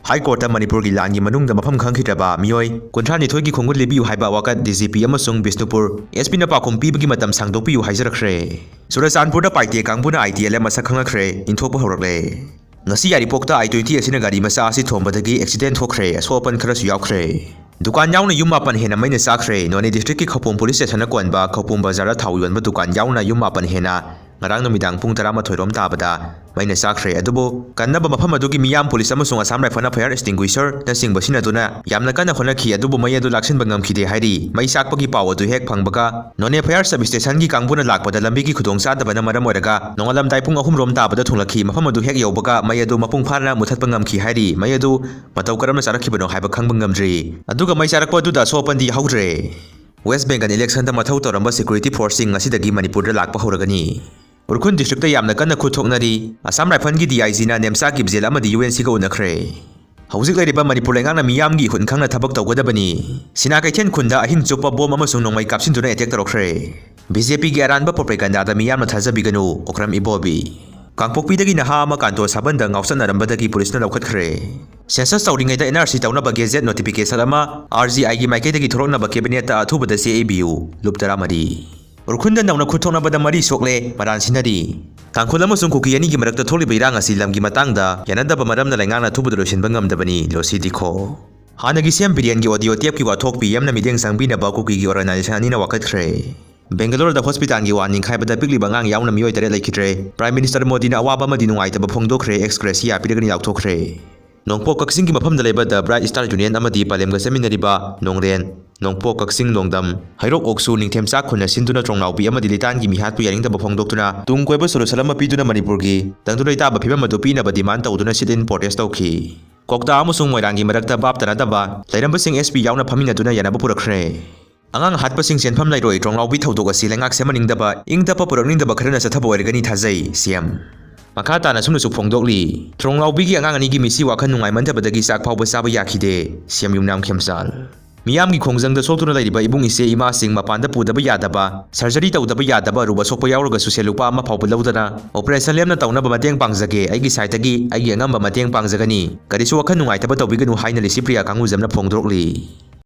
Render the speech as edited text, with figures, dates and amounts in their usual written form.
High Court Manipur gi lan gi manung da mafam khangkhidaba mioi kunthani thoi gi khongun lebiu haiba wakat DGP amasung Bisnupur SP na pakhum pibagi matam sangdokpiu haijarakre Surachandpur da paite kangbuna ITL masak khangakre inthokpa horakle ngasi yaripokta I-20 asina gari masa asi thombadagi accident thokre asopan kharasu yaukre dukan yauna yum mapan hena maina sakre Noni district ki Khopum police station na kwanba Khopum bazar da thau yonba dukan yauna yum mapan hena ngarang numidang pung 12 rom tabada maina sakre adubo kannaba mafam adugi miyam police amasung Assam Rifle fire extinguisher na singbasina duna yamna kana khonakhi adubo mai adu laksin bangam khide hairi mai sakpagi paw adu hek phangbaga None fire service station gi kangbuna lakpada lambi gi khudong sadaba na maram oiraga nongalam taipung 3 rom tabada thunglakhi mafam adu hek yobaga mai adu mapung phana muthatpa ngamkhi hairi mai adu matau karamna sarakhiba haiba khangba ngamdri aduga mai sarakpa duda sopandi haudre West Bengal election da mathau toramba security forcing asidagi Manipur da lakpa horagani Urkhun district ta yamna kana khuthoknari Assam Rifle gi DIG na nemsa ki bjel amadi UNC ga unakre Haujik lariba Manipur lengana miyam gi hun khangna thabak tawgadabani Sina kaithen khunda ahing chupa bom amasung nongmai kapsin duna attack tarokre BJP gi aranba propaganda da miyam na thajabiganu okram ibobi Kangpokpi dagi naha ama kanto sabanda ngausanarambadagi police na lawkhatkre Census tawringai da NRC tawnaba gazette notification ama RGI gi maikei dagi thoroknaba cabinet ta athubada CABU luptaramari Urkhunda nauna khuthoknabada mari sokle maran sinari Tangkhul amasung kuki ani gi marakta tholiba irang asi lamgi matangda yanadaba maramna laingana thubada losinba ngamdabani losi dikho Hanagi CM Bidian gi audio tape ki wathokpi yamna mideng sangbinaba kuki gi organization ani na wakathre Bangalore da hospital gi warning khaibada pikliba ngang yauna mioi tare laikhitre Prime Minister Modi na awaba madi nungaitaba phongdokre express ya pidagani lakthokre Nongpok Kaksing gi mafam da leba da Bright Star Union amadi palemga seminariba Nongren Nongpok Kaksing Nongdam Hairok Oksu Ningthemsa khuna sinduna trongnaupi amadi litan gi mihatpu yaringda phongdoktuna tungkoiba solusalama piduna Manipur gi tangdulai taba phibam adu pinaba demand tawduna sit-in protest tawkhi Kokta amusung moirangi marakta baptana daba lairamba sing SP yauna phamingaduna yanaba purakre Angang hatpasing senpham lairoi trongnaupi thaudok asi lengak semaningdaba ingdapa purakningdaba kharana sathaba oirgani thajai CM Makata na sumna su phongdokli tronglaubi gi angang ani gi misi wakhan nungai mantabadagi sak phawba saba yakhide siam yumnam khemsal miyam gi khongjang da sotuna lairiba ibung ise ima sing mapanda pudaba yadaba surgery tawdaba yadaba ruba sokpa yauraga suselupa ama phawba lawdana operation lemna tawna ba mateng pangjage aigi site gi aigi angamba mateng pangjagani karisu wakhan nungai taba tawbiganu haina lisipriya kangu jamna phongdokli